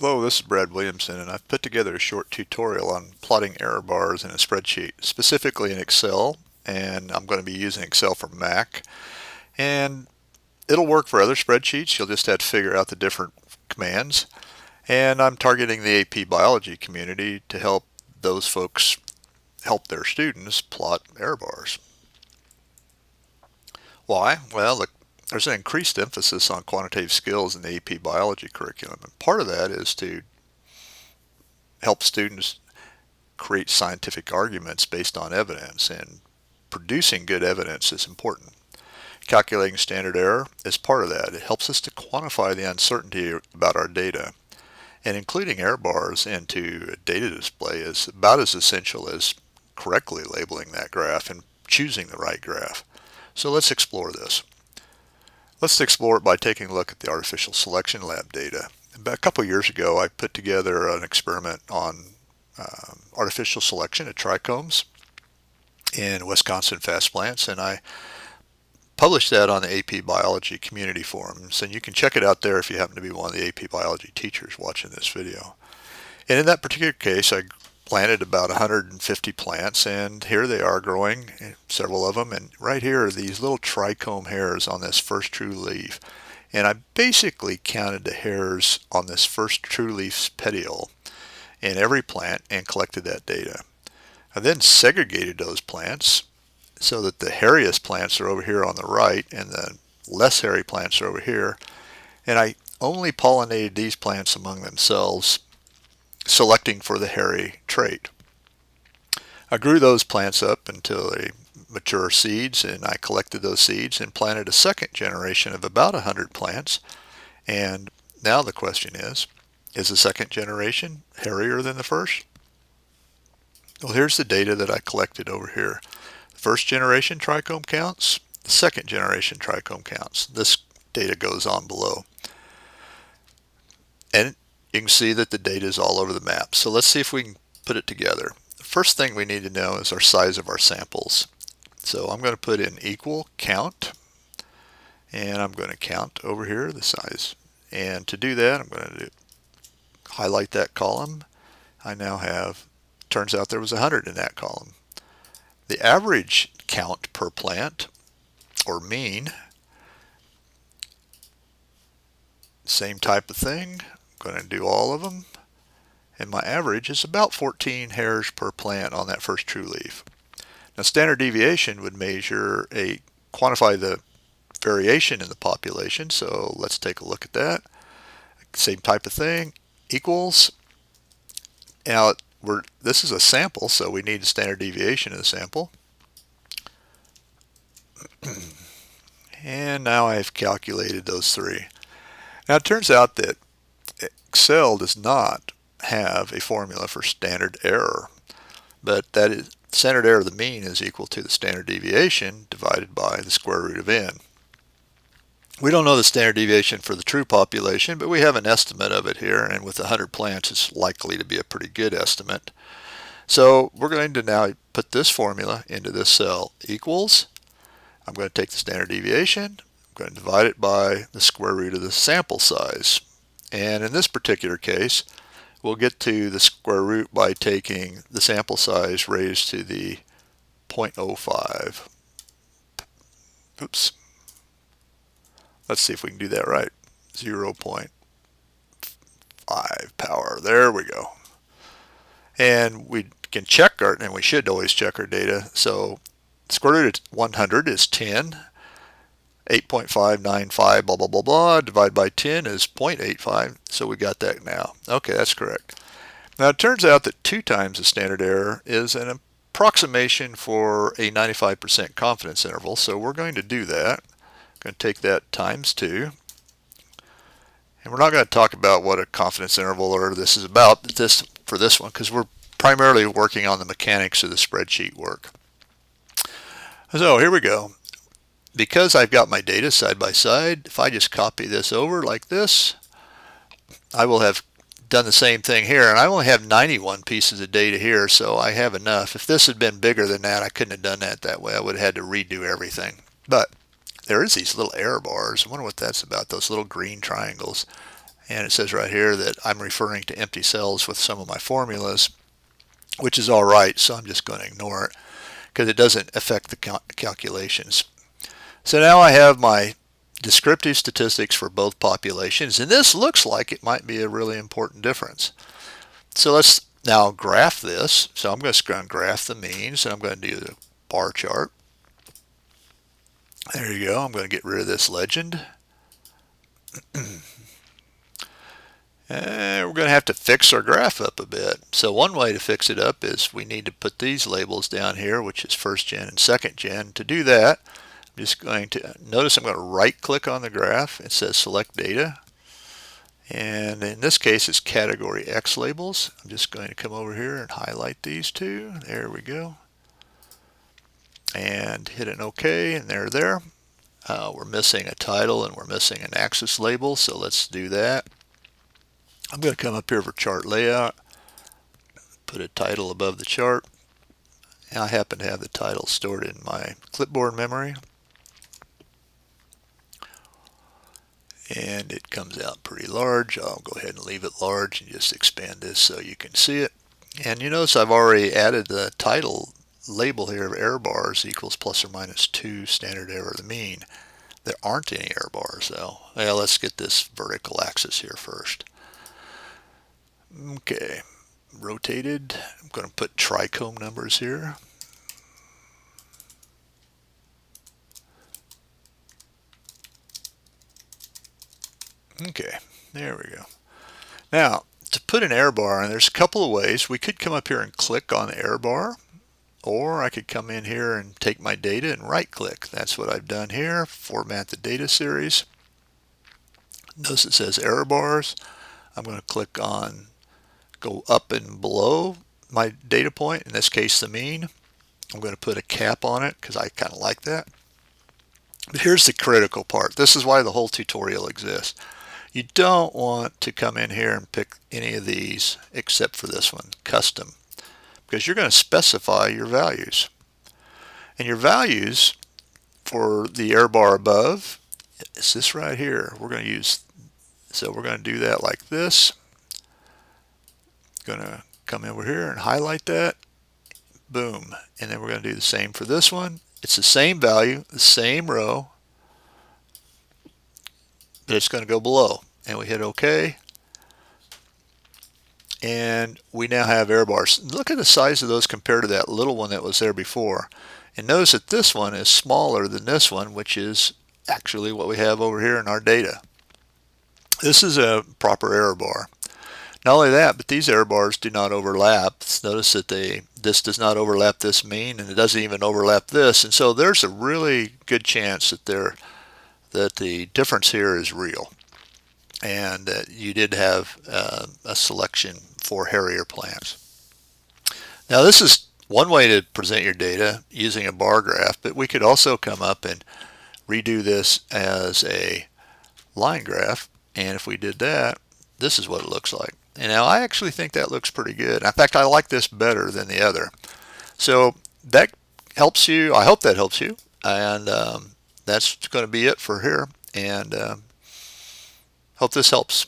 Hello, this is Brad Williamson, and I've put together a short tutorial on plotting error bars in a spreadsheet, specifically in Excel, and I'm going to be using Excel for Mac. And it'll work for other spreadsheets, you'll just have to figure out the different commands. And I'm targeting the AP Biology community to help those folks help their students plot error bars. Why? Well, there's an increased emphasis on quantitative skills in the AP Biology curriculum, and part of that is to help students create scientific arguments based on evidence, and producing good evidence is important. Calculating standard error is part of that. It helps us to quantify the uncertainty about our data, and including error bars into a data display is about as essential as correctly labeling that graph and choosing the right graph. So let's explore this. Let's explore it by taking a look at the Artificial Selection Lab data. About a couple years ago, I put together an experiment on artificial selection of trichomes in Wisconsin fast plants, and I published that on the AP Biology community forums, and you can check it out there if you happen to be one of the AP Biology teachers watching this video. And in that particular case, I planted about 150 plants, and here they are growing, several of them, and right here are these little trichome hairs on this first true leaf. And I basically counted the hairs on this first true leaf's petiole in every plant and collected that data. I then segregated those plants so that the hairiest plants are over here on the right and the less hairy plants are over here. And I only pollinated these plants among themselves, selecting for the hairy trait. I grew those plants up until they mature seeds, and I collected those seeds and planted a second generation of about 100 plants. And now the question is the second generation hairier than the first? Well, here's the data that I collected over here. The first generation trichome counts, the second generation trichome counts. This data goes on below. And you can see that the data is all over the map. So let's see if we can put it together. The first thing we need to know is our size of our samples. So I'm going to put in equal count, and I'm going to count over here the size. And to do that, I'm going to highlight that column. I now have, turns out there was 100 in that column. The average count per plant, or mean, same type of thing. I'm going to do all of them, and my average is about 14 hairs per plant on that first true leaf. Now, standard deviation would quantify the variation in the population, so let's take a look at that. Same type of thing, equals. Now, this is a sample, so we need a standard deviation in the sample. And now I've calculated those three. Now, it turns out that Excel does not have a formula for standard error, but that is standard error of the mean is equal to the standard deviation divided by the square root of n. We don't know the standard deviation for the true population, but we have an estimate of it here, and with 100 plants it's likely to be a pretty good estimate. So we're going to now put this formula into this cell, equals. I'm going to take the standard deviation, I'm going to divide it by the square root of the sample size. And in this particular case, we'll get to the square root by taking the sample size raised to the 0.05. Oops. Let's see if we can do that right. 0.5 power. There we go. And we can check and we should always check our data. So square root of 100 is 10. 8.595 blah blah blah blah divided by 10 is 0.85, so we got that now. Okay, that's correct. Now it turns out that 2 times the standard error is an approximation for a 95% confidence interval, so we're going to do that. I'm going to take that times 2, and we're not going to talk about what a confidence interval or this is about for this one, because we're primarily working on the mechanics of the spreadsheet work. So here we go. Because I've got my data side by side, if I just copy this over like this, I will have done the same thing here. And I only have 91 pieces of data here, so I have enough. If this had been bigger than that, I couldn't have done that way. I would have had to redo everything. But there is these little error bars. I wonder what that's about, those little green triangles. And it says right here that I'm referring to empty cells with some of my formulas, which is all right, so I'm just going to ignore it because it doesn't affect the calculations. So now I have my descriptive statistics for both populations, and this looks like it might be a really important difference. So let's now graph this. So I'm just going to graph the means, and I'm going to do the bar chart. There you go. I'm going to get rid of this legend. And we're going to have to fix our graph up a bit. So one way to fix it up is we need to put these labels down here, which is first gen and second gen. To do that, I'm just going to notice I'm going to right click on the graph. It says select data. And in this case, it's category X labels. I'm just going to come over here and highlight these two. There we go. And hit an OK, and they're there. We're missing a title and we're missing an axis label, so let's do that. I'm going to come up here for chart layout, put a title above the chart. And I happen to have the title stored in my clipboard memory. And it comes out pretty large. I'll go ahead and leave it large and just expand this so you can see it. And you notice I've already added the title label here of error bars equals plus or minus 2 standard error of the mean. There aren't any error bars though. Well, let's get this vertical axis here first. Okay, rotated. I'm going to put trichome numbers here. Okay, there we go. Now, to put an error bar in, there's a couple of ways. We could come up here and click on the error bar, or I could come in here and take my data and right click. That's what I've done here. Format the data series. Notice it says error bars. I'm going to click on go up and below my data point, in this case the mean. I'm going to put a cap on it because I kind of like that. But here's the critical part. This is why the whole tutorial exists. You don't want to come in here and pick any of these except for this one, custom, because you're going to specify your values. And your values for the error bar above is this right here. We're going to use, so we're going to do that like this. Going to come over here and highlight that. Boom. And then we're going to do the same for this one. It's the same value, the same row, but it's going to go below. And we hit OK. And we now have error bars. Look at the size of those compared to that little one that was there before. And notice that this one is smaller than this one, which is actually what we have over here in our data. This is a proper error bar. Not only that, but these error bars do not overlap. Notice that this does not overlap this mean, and it doesn't even overlap this. And so there's a really good chance that the difference here is real, and that you did have a selection for hairier plants. Now this is one way to present your data using a bar graph, but we could also come up and redo this as a line graph. And if we did that, this is what it looks like. And now I actually think that looks pretty good. In fact, I like this better than the other. So that helps you. I hope that helps you. And that's going to be it for here. And hope this helps.